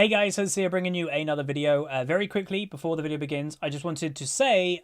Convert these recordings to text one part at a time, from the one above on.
Hey guys, Huzzy here bringing you another video. Very quickly, before the video begins, I just wanted to say,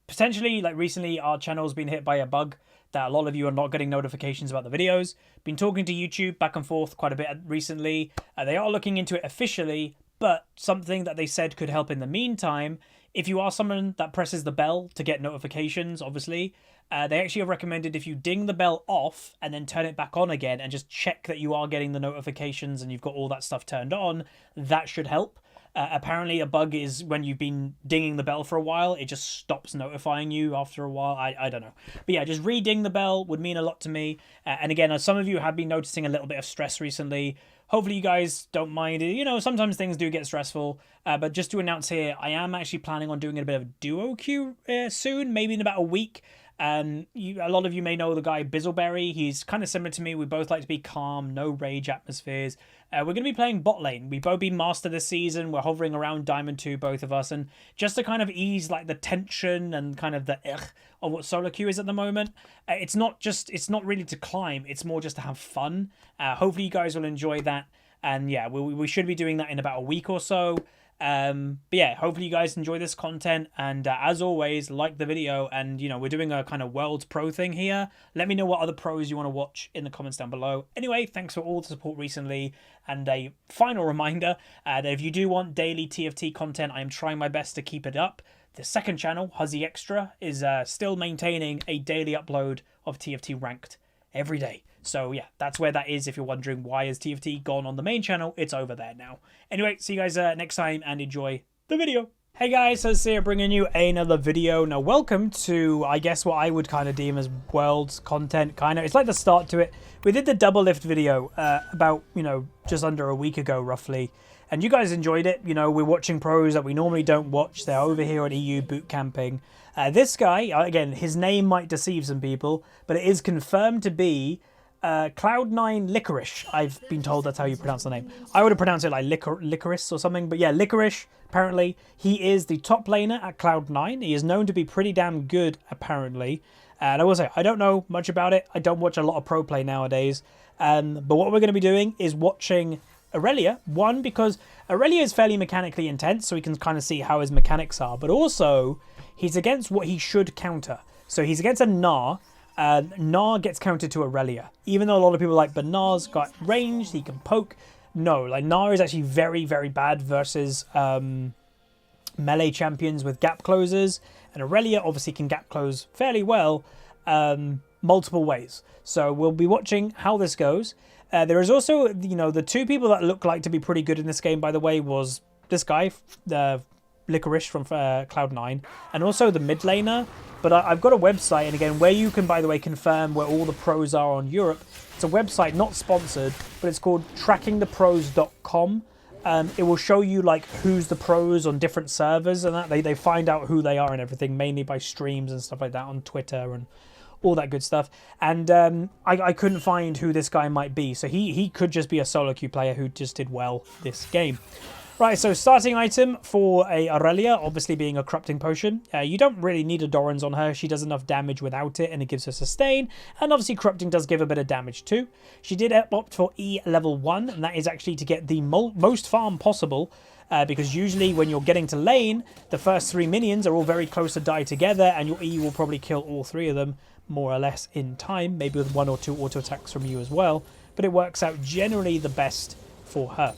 potentially, like recently, our channel's been hit by a bug that a lot of you are not getting notifications about the videos. Been talking to YouTube back and forth quite a bit recently. They are looking into it officially, but something that they said could help in the meantime, if you are someone that presses the bell to get notifications, obviously, they actually have recommended if you ding the bell off and then turn it back on again and just check that you are getting the notifications and you've got all that stuff turned on, that should help. Apparently a bug is when you've been dinging the bell for a while, it just stops notifying you after a while. I don't know. But yeah, just re-ding the bell would mean a lot to me. And again, as some of you have been noticing a little bit of stress recently, hopefully you guys don't mind it. You know, sometimes things do get stressful. But just to announce here, I am actually planning on doing a bit of a duo queue soon, maybe in about a week. A lot of you may know the guy Bizzleberry. He's kind of similar to me. We both like to be calm, no rage atmospheres. We're going to be playing bot lane. We've both been master this season. We're hovering around Diamond 2, both of us. And just to kind of ease like the tension and kind of the of what solo queue is at the moment, it's not really to climb. It's more just to have fun. Hopefully you guys will enjoy that. And yeah, we should be doing that in about a week or so. But yeah, hopefully you guys enjoy this content, and as always, like the video. And you know, we're doing a kind of Worlds Pro thing here. Let me know what other pros you want to watch in the comments down below. Anyway, thanks for all the support recently, and a final reminder that if you do want daily TFT content, I am trying my best to keep it up. The second channel, Huzzy Extra, is still maintaining a daily upload of TFT ranked every day. So yeah, that's where that is. If you're wondering why is TFT gone on the main channel, it's over there now. Anyway, see you guys next time and enjoy the video. Hey guys, Huzzy here bringing you another video. Now welcome to, I guess, what I would kind of deem as Worlds content, kind of. It's like the start to it. We did the double lift video about, you know, just under a week ago roughly. And you guys enjoyed it. You know, we're watching pros that we normally don't watch. They're over here at EU boot camping. This guy, again, his name might deceive some people, but it is confirmed to be Cloud9 Licorice. I've been told that's how you pronounce the name. I would have pronounced it like Licorice or something, but yeah, Licorice. Apparently, he is the top laner at Cloud9. He is known to be pretty damn good, apparently. And I will say, I don't know much about it. I don't watch a lot of pro play nowadays. But what we're going to be doing is watching Irelia. One, because Irelia is fairly mechanically intense, so we can kind of see how his mechanics are. But also, he's against what he should counter. So he's against a Gnar. Gnar gets countered to Irelia. Even though a lot of people are like, but Gnar's got range, he can poke. No, like Gnar is actually very, very bad versus melee champions with gap closers. And Irelia obviously can gap close fairly well multiple ways. So we'll be watching how this goes. There is also, you know, the two people that look like to be pretty good in this game, by the way, was this guy, Licorice from Cloud9, and also the mid laner. But I've got a website, and again, where you can, by the way, confirm where all the pros are on Europe. It's a website, not sponsored, but it's called trackingthepros.com. It will show you like who's the pros on different servers and that. They find out who they are and everything, mainly by streams and stuff like that on Twitter and all that good stuff. And I couldn't find who this guy might be, so he could just be a solo queue player who just did well this game. Right, so starting item for a Irelia, obviously being a corrupting potion. You don't really need a Doran's on her. She does enough damage without it, and it gives her sustain. And obviously corrupting does give a bit of damage too. She did opt for E level 1, and that is actually to get the most farm possible. Because usually when you're getting to lane, the first 3 minions are all very close to die together, and your E will probably kill all 3 of them, more or less in time. Maybe with 1 or 2 auto attacks from you as well. But it works out generally the best for her.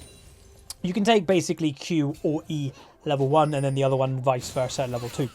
You can take basically Q or E level 1 and then the other one vice versa at level 2.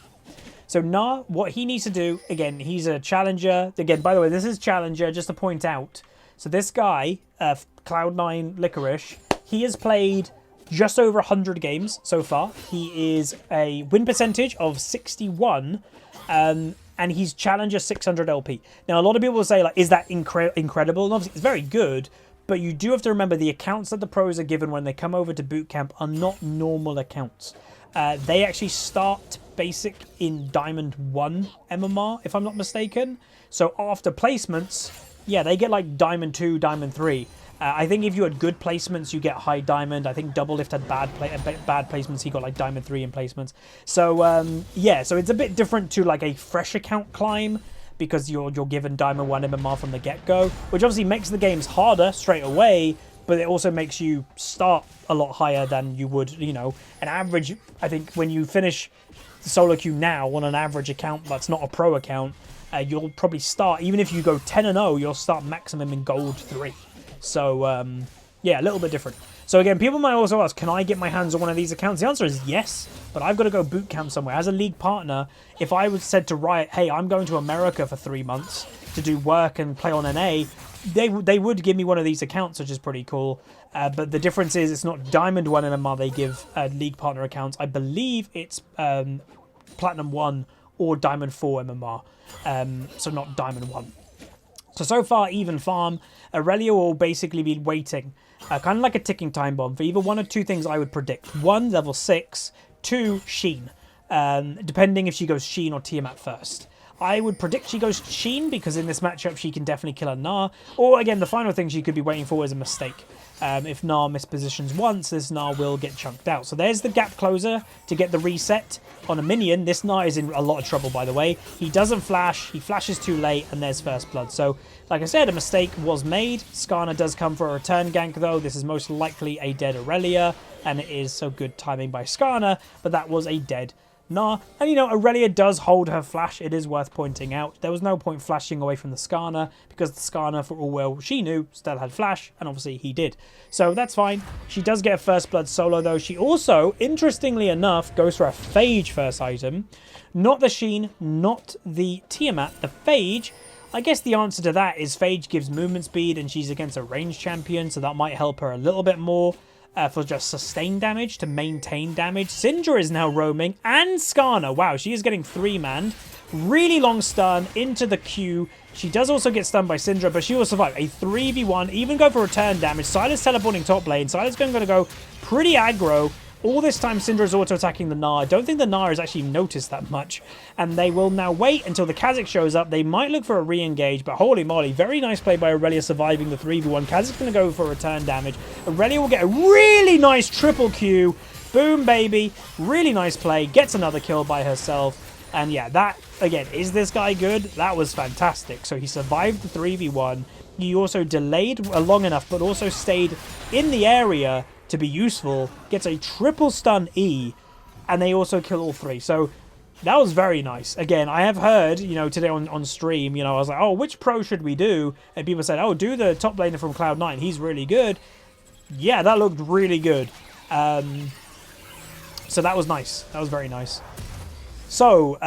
So Gnar, what he needs to do, again, he's a challenger. Again, by the way, this is challenger, just to point out. So this guy, Cloud9 Licorice, he has played just over 100 games so far. He is a win percentage of 61, and he's challenger 600 LP. Now, a lot of people will say, like, is that incredible? And obviously, it's very good. But you do have to remember the accounts that the pros are given when they come over to boot camp are not normal accounts. They actually start basic in Diamond 1 MMR, if I'm not mistaken. So after placements, yeah, they get like Diamond 2, Diamond 3. I think if you had good placements, you get high Diamond. I think Double Lift had bad placements. He got like Diamond 3 in placements. So, yeah, so it's a bit different to like a fresh account climb, because you're given Diamond 1 MMR from the get-go, which obviously makes the games harder straight away, but it also makes you start a lot higher than you would, you know, an average. I think when you finish the solo queue now on an average account that's not a pro account, you'll probably start, even if you go 10-0, you'll start maximum in gold 3. So, yeah, a little bit different. So again, people might also ask, can I get my hands on one of these accounts? The answer is yes, but I've got to go boot camp somewhere. As a league partner, if I was said to Riot, hey, I'm going to America for 3 months to do work and play on NA, they would give me one of these accounts, which is pretty cool. But the difference is it's not Diamond 1 MMR they give league partner accounts. I believe it's Platinum 1 or Diamond 4 MMR, so not Diamond 1. So far, even farm, Irelia will basically be waiting, kind of like a ticking time bomb, for either one or two things I would predict. 1, level 6, 2, Sheen, depending if she goes Sheen or Tiamat first. I would predict she goes Sheen, because in this matchup she can definitely kill a Gnar. Or again, the final thing she could be waiting for is a mistake. If Gnar mispositions once, this Gnar will get chunked out. So there's the gap closer to get the reset on a minion. This Gnar is in a lot of trouble, by the way. He doesn't flash, he flashes too late, and there's first blood. So, like I said, a mistake was made. Skarner does come for a return gank, though. This is most likely a dead Irelia, and it is so good timing by Skarner, but that was a dead Gnar. And you know, Irelia does hold her flash. It is worth pointing out. There was no point flashing away from the Skarner, because the Skarner, for all well she knew, still had flash, and obviously he did. So that's fine. She does get a first blood solo, though. She also, interestingly enough, goes for a Phage first item. Not the Sheen, not the Tiamat, the Phage. I guess the answer to that is Phage gives movement speed, and she's against a ranged champion, so that might help her a little bit more. For just sustained damage to maintain damage. Syndra is now roaming, and Skarner. Wow, she is getting 3-manned. Really long stun into the Q. She does also get stunned by Syndra, but she will survive. A 3v1, even go for return damage. Sylas teleporting top lane. Sylas going to go pretty aggro. All this time, Syndra is auto-attacking the Gnar. I don't think the Gnar has actually noticed that much. And they will now wait until the Kha'Zix shows up. They might look for a re-engage, but holy moly, very nice play by Irelia surviving the 3v1. Kha'Zix going to go for return damage. Irelia will get a really nice triple Q. Boom, baby. Really nice play. Gets another kill by herself. And yeah, that, again, is this guy good? That was fantastic. So he survived the 3v1. He also delayed long enough, but also stayed in the area to be useful, gets a triple stun E, and they also kill all 3. So that was very nice. Again, I have heard, you know, today on stream, you know, I was like, oh, which pro should we do? And people said, oh, do the top laner from Cloud9. He's really good. Yeah, that looked really good. So that was nice. That was very nice. So,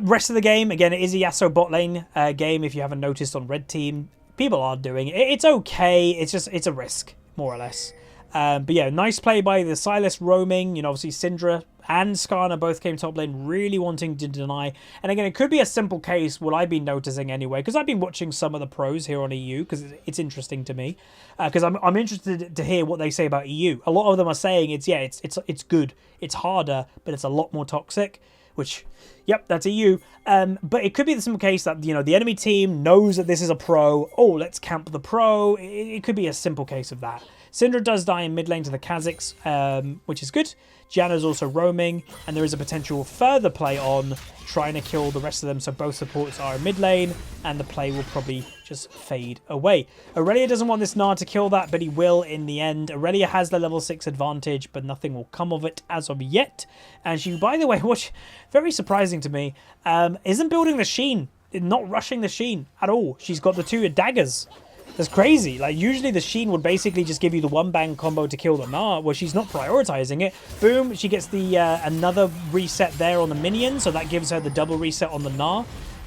rest of the game, again, it is a Yasuo bot lane game, if you haven't noticed on Red Team. People are doing it. It's okay. It's just, it's a risk, more or less. But yeah, nice play by the Sylas roaming. You know, obviously Syndra and Skarner both came top lane, really wanting to deny. And again, it could be a simple case, what I've been noticing anyway, because I've been watching some of the pros here on EU, because it's interesting to me. Because I'm interested to hear what they say about EU. A lot of them are saying it's good, it's harder, but it's a lot more toxic. Which, yep, that's EU. But it could be the simple case that, you know, the enemy team knows that this is a pro. Oh, let's camp the pro. It could be a simple case of that. Syndra does die in mid lane to the Kha'Zix, which is good. Janna's also roaming, and there is a potential further play on trying to kill the rest of them, so both supports are in mid lane, and the play will probably just fade away. Irelia doesn't want this Gnar to kill that, but he will in the end. Irelia has the level 6 advantage, but nothing will come of it as of yet. And she, by the way, which very surprising to me, isn't building the Sheen, not rushing the Sheen at all. She's got the 2 daggers. That's crazy. Like, usually the Sheen would basically just give you the one-bang combo to kill the Gnar. Well, she's not prioritizing it. Boom, she gets the another reset there on the minion, so that gives her the double reset on the Gnar.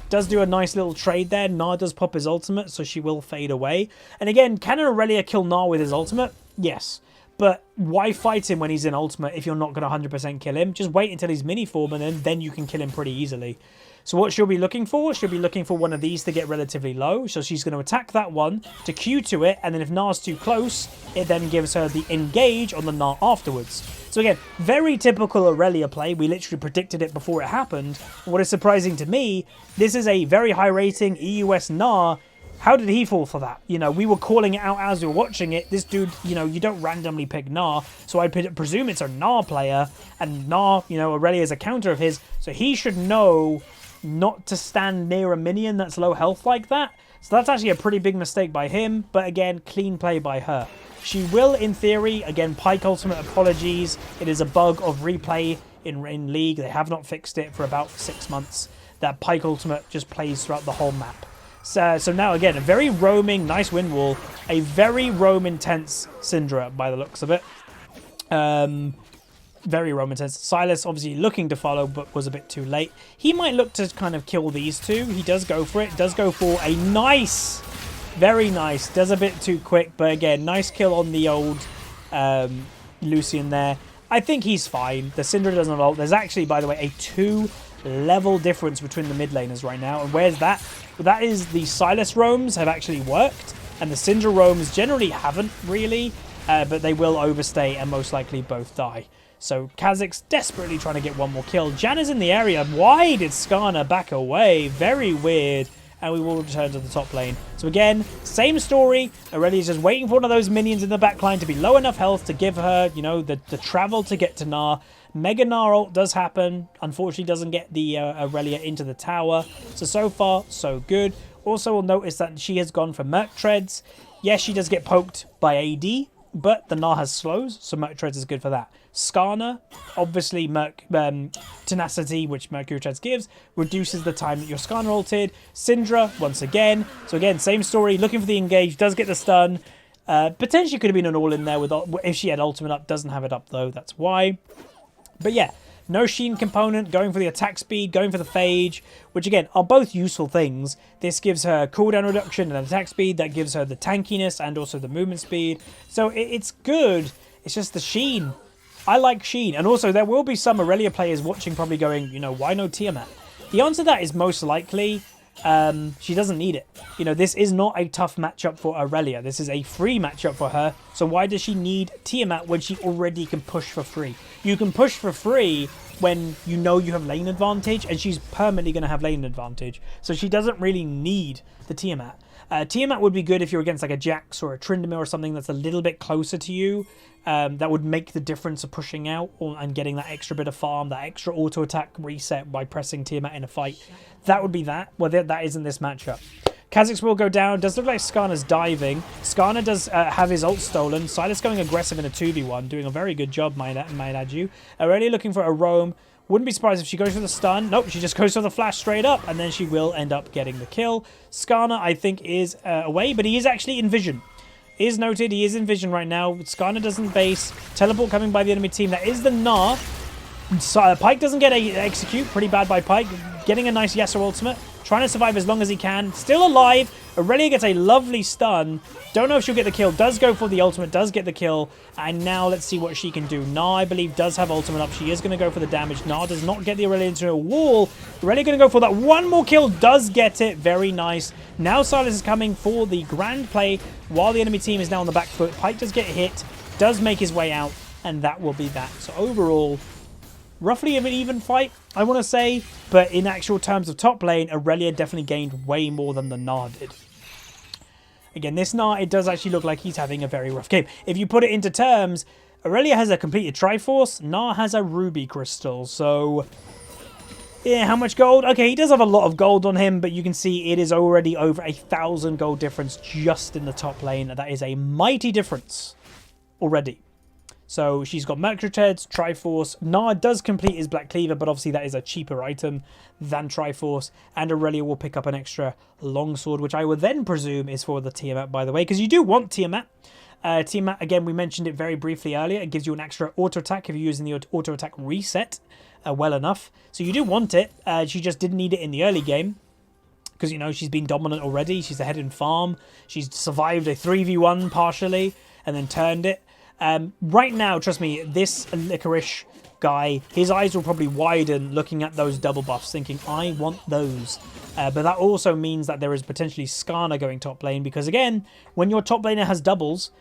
Does do a nice little trade there. Gnar does pop his ultimate, so she will fade away. And again, can Irelia kill Gnar with his ultimate? Yes. But why fight him when he's in ultimate if you're not going to 100% kill him? Just wait until he's mini-form, and then you can kill him pretty easily. So what she'll be looking for? She'll be looking for one of these to get relatively low. So she's going to attack that one to Q to it. And then if Gnar's too close, it then gives her the engage on the Gnar afterwards. So again, very typical Irelia play. We literally predicted it before it happened. What is surprising to me, this is a very high rating EUS Gnar. How did he fall for that? You know, we were calling it out as we were watching it. This dude, you know, you don't randomly pick Gnar. So I presume it's a Gnar player. And Gnar, you know, Irelia is a counter of his. So he should know not to stand near a minion that's low health like that. So that's actually a pretty big mistake by him, but again, clean play by her. She will, in theory, again, Pyke ultimate, apologies. It is a bug of replay in League. They have not fixed it for about 6 months. That Pyke ultimate just plays throughout the whole map. So now, again, a very roaming, nice wind wall. A very roam-intense Syndra, by the looks of it. Very roam intense. Silas obviously looking to follow, but was a bit too late. He might look to kind of kill these two. He does go for it. Does go for a nice, very nice. Does a bit too quick, but again, nice kill on the old Lucian there. I think he's fine. The Syndra doesn't ult. There's actually, by the way, a 2-level difference between the mid laners right now. And where's that? Well, that is the Silas roams have actually worked, and the Syndra roams generally haven't really, but they will overstay and most likely both die. So Kha'Zix desperately trying to get one more kill. Jan is in the area. Why did Skarner back away? Very weird. And we will return to the top lane. So again, same story. Irelia is just waiting for one of those minions in the back line to be low enough health to give her, you know, the travel to get to Gnar. Mega Gnar ult does happen. Unfortunately, doesn't get the Irelia into the tower. So far, so good. Also, we'll notice that she has gone for Merc Treads. Yes, she does get poked by AD, but the Gnar has slows, so Merc Treads is good for that. Skarner, obviously Tenacity, which Mercury Treads gives, reduces the time that you're Skarner ulted. Syndra, once again. So again, same story, looking for the engage, does get the stun. Potentially could have been an all in there with if she had ultimate up, doesn't have it up though, that's why. But yeah, no Sheen component, going for the attack speed, going for the phage, which again are both useful things. This gives her cooldown reduction and attack speed, that gives her the tankiness and also the movement speed. So it's good, it's just the Sheen. I like Sheen, and also there will be some Irelia players watching probably going, you know, why no Tiamat? The answer to that is most likely she doesn't need it. You know, this is not a tough matchup for Irelia. This is a free matchup for her. So why does she need Tiamat when she already can push for free? You can push for free when you know you have lane advantage, and she's permanently going to have lane advantage. So she doesn't really need the Tiamat. Tiamat would be good if you're against like a Jax or a Tryndamere or something that's a little bit closer to you. That would make the difference of pushing out and getting that extra bit of farm, that extra auto attack reset by pressing Tiamat in a fight. That would be that. Well, that isn't this matchup. Kha'Zix will go down. Does look like Skarner's diving. Skarner does have his ult stolen. Silas going aggressive in a 2v1, doing a very good job, might add you. Irelia looking for a roam. Wouldn't be surprised if she goes for the stun. Nope, she just goes for the flash straight up, and then she will end up getting the kill. Skarner, I think, is away, but he is actually in vision. Is noted, he is in vision right now. Skarner doesn't base. Teleport coming by the enemy team. That is the Gnar. Pyke doesn't get a execute. Pretty bad by Pyke. Getting a nice Yasuo ultimate. Trying to survive as long as he can. Still alive. Irelia gets a lovely stun. Don't know if she'll get the kill. Does go for the ultimate. Does get the kill. And now let's see what she can do. Gnar, I believe, does have ultimate up. She is going to go for the damage. Gnar does not get the Irelia into a wall. Irelia going to go for that one more kill. Does get it. Very nice. Now Silas is coming for the grand play while the enemy team is now on the back foot. Pyke does get hit. Does make his way out. And that will be that. So overall, roughly an even fight, I want to say. But in actual terms of top lane, Irelia definitely gained way more than the Gnar did. Again, this Gnar, it does actually look like he's having a very rough game. If you put it into terms, Irelia has a completed Triforce. Gnar has a Ruby Crystal. So, yeah, how much gold? Okay, he does have a lot of gold on him, but you can see it is already over 1,000 gold difference just in the top lane. That is a mighty difference already. So she's got Mercury Treads, Triforce. Gnar does complete his Black Cleaver, but obviously that is a cheaper item than Triforce. And Irelia will pick up an extra longsword, which I would then presume is for the Tiamat, by the way, because you do want Tiamat. Tiamat, again, we mentioned it very briefly earlier. It gives you an extra auto attack if you're using the auto attack reset well enough. So you do want it. She just didn't need it in the early game, because, you know, she's been dominant already. She's ahead in farm. She's survived a 3v1 partially and then turned it. Right now, trust me, this Licorice guy, his eyes will probably widen looking at those double buffs, thinking, I want those. But that also means that there is potentially Skarner going top lane, because again, when your top laner has doubles,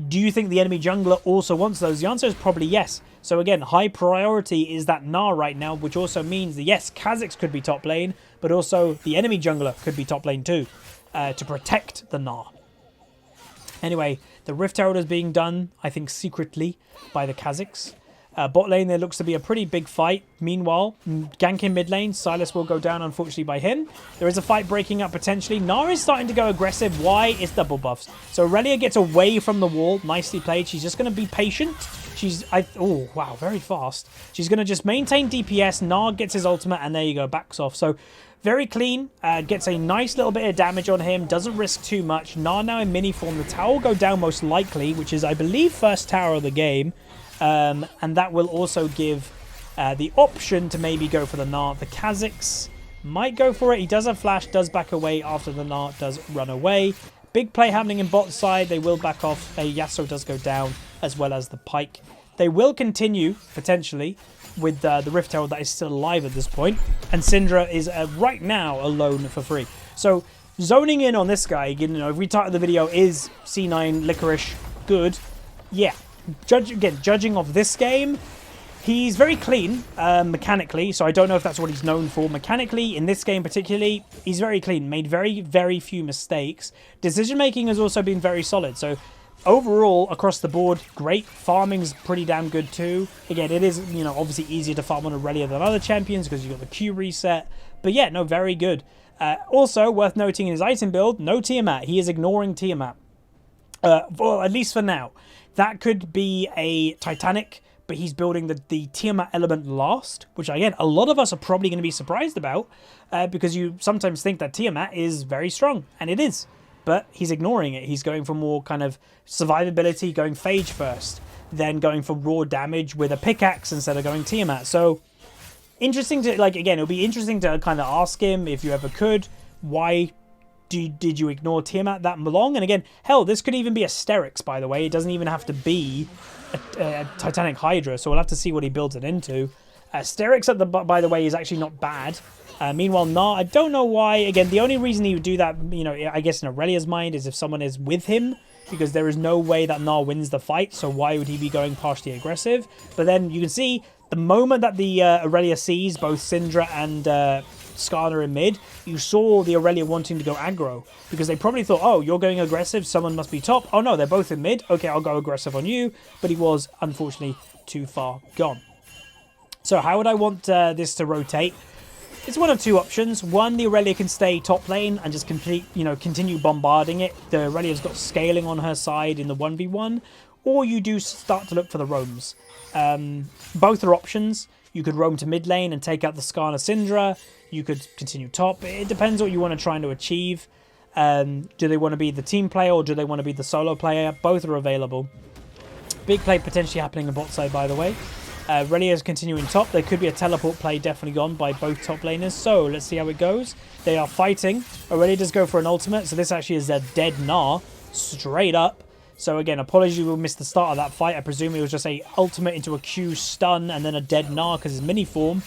do you think the enemy jungler also wants those? The answer is probably yes. So again, high priority is that Gnar right now, which also means that yes, Kha'Zix could be top lane, but also the enemy jungler could be top lane too, to protect the Gnar. Anyway, the Rift Herald is being done, I think, secretly by the Kha'Zix. Bot lane, there looks to be a pretty big fight. Meanwhile, ganking mid lane, Sylas will go down, unfortunately, by him. There is a fight breaking up, potentially. Nara is starting to go aggressive. Why? It's double buffs. So Irelia gets away from the wall. Nicely played. She's just going to be patient. Oh, wow, very fast. She's going to just maintain DPS. Nara gets his ultimate, and there you go, backs off. So very clean. Gets a nice little bit of damage on him. Doesn't risk too much. Nara now in mini form. The tower will go down most likely, which is, I believe, first tower of the game. And that will also give the option to maybe go for the Nart. The Kha'Zix might go for it. He does have flash, does back away after the Nart does run away. Big play happening in bot side. They will back off. A Yasuo does go down, as well as the Pyke. They will continue, potentially, with the Rift Herald that is still alive at this point. And Syndra is right now alone for free. So zoning in on this guy, you know, if we title the video, is C9 Licorice good? Yeah. Judging off this game, he's very clean mechanically, so I don't know if that's what he's known for. Mechanically, in this game particularly, he's very clean, made very, very few mistakes. Decision making has also been very solid, so overall, across the board, great. Farming's pretty damn good too. Again, it is, you know, obviously easier to farm on Irelia than other champions because you've got the Q reset, but yeah, no, very good. Also, worth noting in his item build, no Tiamat. He is ignoring Tiamat, well, at least for now. That could be a Titanic, but he's building the Tiamat element last, which, again, a lot of us are probably going to be surprised about because you sometimes think that Tiamat is very strong, and it is. But he's ignoring it. He's going for more kind of survivability, going Phage first, then going for raw damage with a pickaxe instead of going Tiamat. So, interesting to, like, again, it'll be interesting to kind of ask him, if you ever could, why did you ignore Tiamat that long? And again, hell, this could even be a Sterix, by the way. It doesn't even have to be a Titanic Hydra, so we'll have to see what he builds it into. Sterix, by the way, is actually not bad. Meanwhile, Gnar, I don't know why. Again, the only reason he would do that, you know, I guess in Aurelia's mind, is if someone is with him, because there is no way that Gnar wins the fight, so why would he be going partially aggressive? But then you can see, the moment that the Irelia sees both Syndra and Skarner in mid, you saw the Irelia wanting to go aggro, because they probably thought, oh, you're going aggressive, someone must be top. Oh no, they're both in mid. Okay, I'll go aggressive on you. But he was, unfortunately, too far gone. So how would I want this to rotate? It's one of two options. One, the Irelia can stay top lane and just continue bombarding it. The Aurelia's got scaling on her side in the 1v1. Or you do start to look for the roams. Both are options. You could roam to mid lane and take out the Skarner Syndra. You could continue top. It depends what you want to try to achieve. Do they want to be the team player or do they want to be the solo player? Both are available. Big play potentially happening on bot side, by the way. Irelia is continuing top. There could be a teleport play definitely gone by both top laners. So let's see how it goes. They are fighting. Irelia does go for an ultimate. So this actually is a dead Gnar. Straight up. So again, apologies we missed the start of that fight. I presume it was just a ultimate into a Q stun and then a dead Gnar because it's mini form.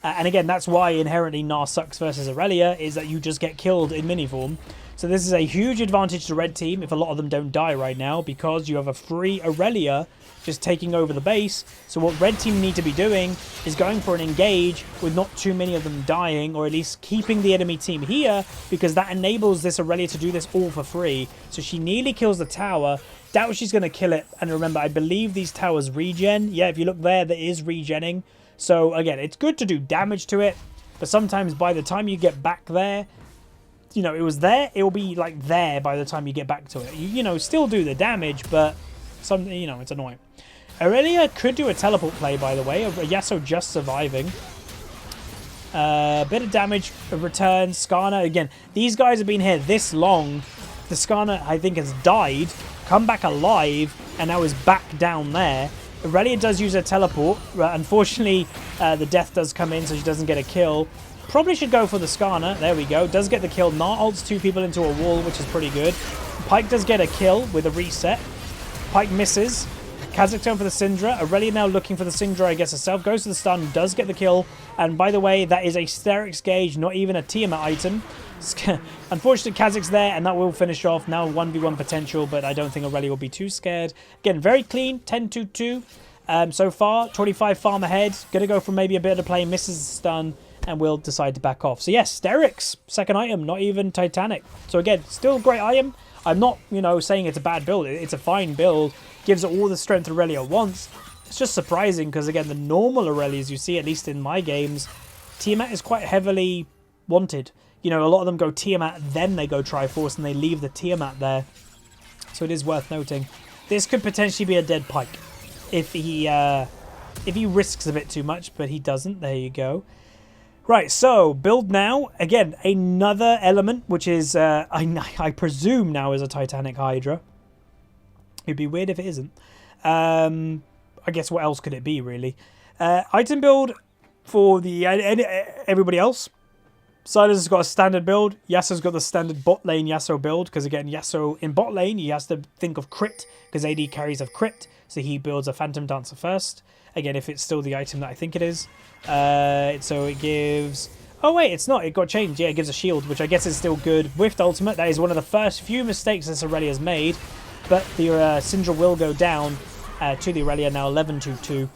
And again, that's why inherently Gnar sucks versus Irelia, is that you just get killed in mini form. So this is a huge advantage to red team if a lot of them don't die right now, because you have a free Irelia just taking over the base. So what red team need to be doing is going for an engage with not too many of them dying, or at least keeping the enemy team here, because that enables this Irelia to do this all for free. So she nearly kills the tower. Doubt she's going to kill it. And remember, I believe these towers regen. Yeah, if you look there, there is regenning. So again, it's good to do damage to it, but sometimes by the time you get back there, you know, it was there, it will be like there by the time you get back to it. You know, still do the damage, but something, you know, it's annoying. Irelia could do a teleport play, by the way. Yasuo just surviving. Bit of damage, a return. Skarner, again, these guys have been here this long. The Skarner, I think, has died, come back alive, and now is back down there. Irelia does use a teleport. Unfortunately, the death does come in, so she doesn't get a kill. Probably should go for the Skarner. There we go. Does get the kill. Gnar ults two people into a wall, which is pretty good. Pyke does get a kill with a reset. Pyke misses. Kha'Zix going for the Syndra. Irelia now looking for the Syndra, I guess, herself. Goes to the stun. Does get the kill. And by the way, that is a Sterix gauge, not even a Tiamat item. Unfortunately, Kha'Zix there, and that will finish off. Now 1v1 potential, but I don't think Irelia will be too scared. Again, very clean. 10-2-2 so far. 25 farm ahead. Going to go for maybe a bit of play. Misses the stun, and will decide to back off. So yes, Sterix, second item, not even Titanic. So again, still a great item. I'm not, you know, saying it's a bad build. It's a fine build. Gives it all the strength Irelia wants. It's just surprising because, again, the normal Irelias you see, at least in my games, Tiamat is quite heavily wanted. You know, a lot of them go Tiamat, then they go Triforce, and they leave the Tiamat there. So it is worth noting. This could potentially be a dead Pike if he risks a bit too much, but he doesn't. There you go. Right, so build now. Again, another element, which is, I presume now is a Titanic Hydra. It'd be weird if it isn't. I guess what else could it be, really? Item build for the everybody else. Silas has got a standard build. Yasuo's got the standard bot lane Yasuo build, because again, Yasuo in bot lane, he has to think of crit, because AD carries have crit, so he builds a Phantom Dancer first. Again, if it's still the item that I think it is. So it gives... Oh wait, it's not. It got changed. Yeah, it gives a shield, which I guess is still good. Whiffed ultimate. That is one of the first few mistakes this Irelia has made. But the Syndra will go down to the Irelia now 11-2-2.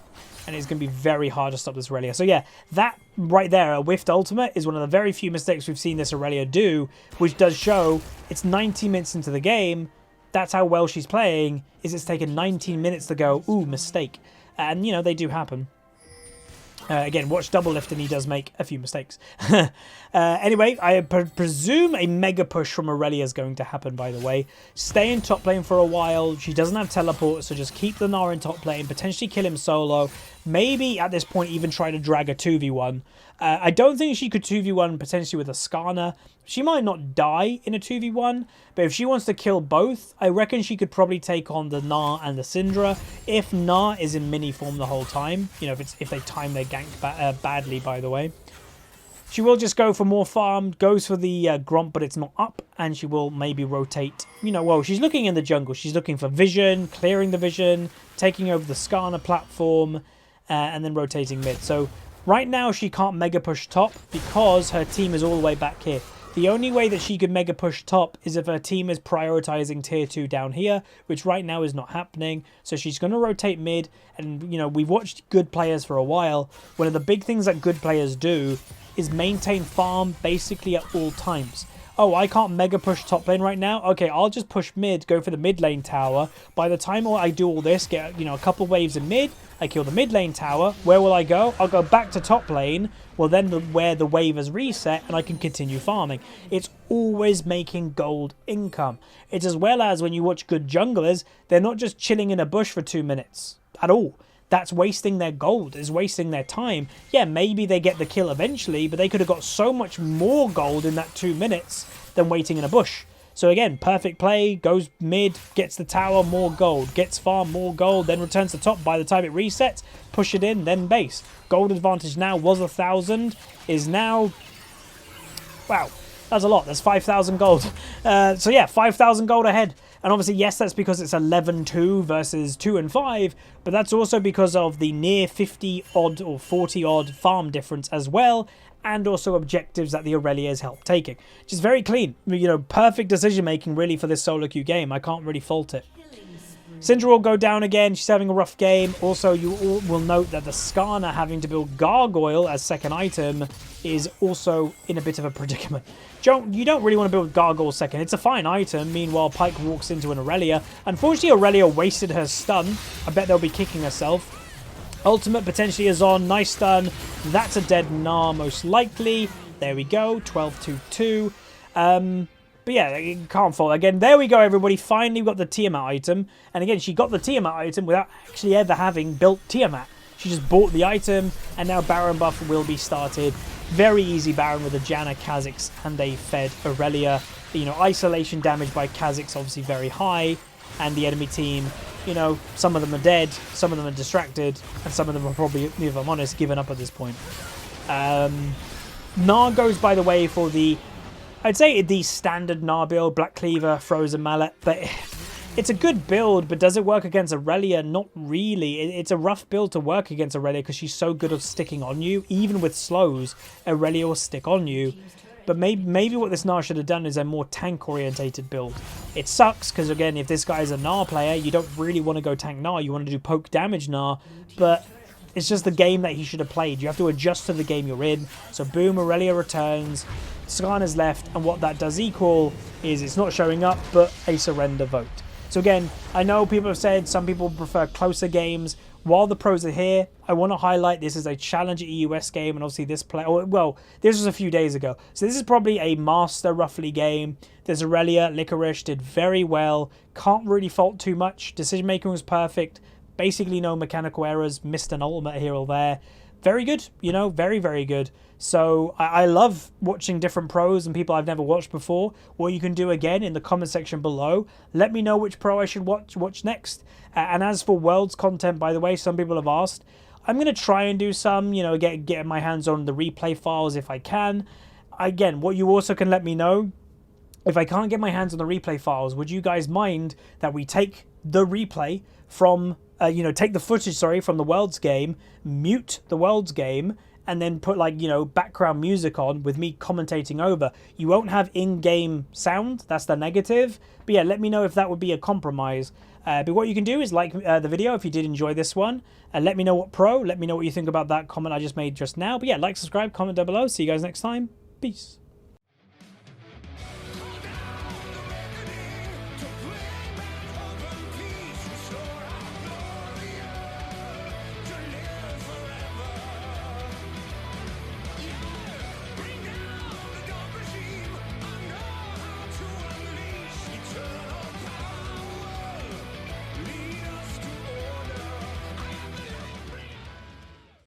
And it's going to be very hard to stop this Irelia. So yeah, that right there, a whiffed ultimate, is one of the very few mistakes we've seen this Irelia do, which does show it's 90 minutes into the game. That's how well she's playing, is it's taken 19 minutes to go, ooh, mistake. And, you know, they do happen. Again, watch Double Lift and he does make a few mistakes. Anyway, I presume a mega push from Irelia is going to happen, by the way. Stay in top lane for a while. She doesn't have teleport, so just keep the Gnar in top lane. Potentially kill him solo. Maybe at this point even try to drag a 2v1. I don't think she could 2v1 potentially with a Skarner. She might not die in a 2v1, but if she wants to kill both, I reckon she could probably take on the Gnar and the Syndra. If Gnar is in mini form the whole time, you know, if they time their gank badly, by the way. She will just go for more farm, goes for the Gromp, but it's not up, and she will maybe rotate. You know, well, she's looking in the jungle. She's looking for vision, clearing the vision, taking over the Skarner platform, and then rotating mid. So right now she can't mega push top because her team is all the way back here. The only way that she could mega push top is if her team is prioritizing tier 2 down here, which right now is not happening. So she's going to rotate mid, and, you know, we've watched good players for a while. One of the big things that good players do is maintain farm basically at all times. Oh, I can't mega push top lane right now? Okay, I'll just push mid, go for the mid lane tower. By the time I do all this, get, you know, a couple waves in mid, I kill the mid lane tower. Where will I go? I'll go back to top lane. Well, then where the wave is reset, and I can continue farming. It's always making gold income. It's as well as when you watch good junglers, they're not just chilling in a bush for 2 minutes at all. That's wasting their gold, is wasting their time. Yeah, maybe they get the kill eventually, but they could have got so much more gold in that 2 minutes than waiting in a bush. So again, perfect play, goes mid, gets the tower, more gold, gets farm, more gold, then returns to top. By the time it resets, push it in, then base. Gold advantage now was 1,000, is now... Wow, that's a lot. That's 5,000 gold. So yeah, 5,000 gold ahead. And obviously, yes, that's because it's 11-2 versus 2 and 5, but that's also because of the near 50-odd or 40-odd farm difference as well, and also objectives that the Irelia has helped taking. Which is very clean. You know, perfect decision-making, really, for this solo queue game. I can't really fault it. Syndra will go down again. She's having a rough game. Also, you all will note that the Skarner having to build Gargoyle as second item is also in a bit of a predicament. You don't really want to build Gargoyle second. It's a fine item. Meanwhile, Pike walks into an Irelia. Unfortunately, Irelia wasted her stun. I bet they'll be kicking herself. Ultimate potentially is on. Nice stun. That's a dead Gnar, most likely. There we go. 12-2-2. But yeah, you can't fault. Again, there we go, everybody. Finally got the Tiamat item. And again, she got the Tiamat item without actually ever having built Tiamat. She just bought the item, and now Baron buff will be started. Very easy Baron with a Janna, Kha'Zix, and a fed Irelia. You know, isolation damage by Kha'Zix obviously very high. And the enemy team, you know, some of them are dead, some of them are distracted, and some of them are probably, if I'm honest, given up at this point. Gnar goes, by the way, for the... I'd say the standard Gnar build, Black Cleaver, Frozen Mallet, but it's a good build, but does it work against Irelia? Not really. It's a rough build to work against Irelia because she's so good at sticking on you. Even with slows, Irelia will stick on you. But maybe what this Gnar should have done is a more tank-orientated build. It sucks because, again, if this guy is a Gnar player, you don't really want to go tank Gnar. You want to do poke damage Gnar, but... it's just the game that he should have played. You have to adjust to the game you're in. So boom, Irelia returns. Skarner's left. And what that does equal is it's not showing up, but a surrender vote. So again, I know people have said some people prefer closer games. while the pros are here, I want to highlight this is a Challenger EUS game, and obviously this play, well, this was a few days ago, so this is probably a Master roughly game. There's Irelia, Licorice did very well, can't really fault too much, decision making was perfect, basically no mechanical errors, missed an ultimate here or there. Very good, you know, very, very good. So I love watching different pros and people I've never watched before. What you can do again in the comment section below, let me know which pro I should watch next. And as for Worlds content, by the way, some people have asked, I'm going to try and do some, you know, get my hands on the replay files if I can. Again, what you also can let me know, if I can't get my hands on the replay files, would you guys mind that we take the replay from, you know, take the footage, sorry, from the Worlds game, mute the Worlds game, and then put, like, you know, background music on with me commentating over. You won't have in-game sound, that's the negative. But yeah, let me know if that would be a compromise. But what you can do is like the video if you did enjoy this one. And let me know what pro, let me know what you think about that comment I just made just now. But yeah, like, subscribe, comment down below. See you guys next time. Peace.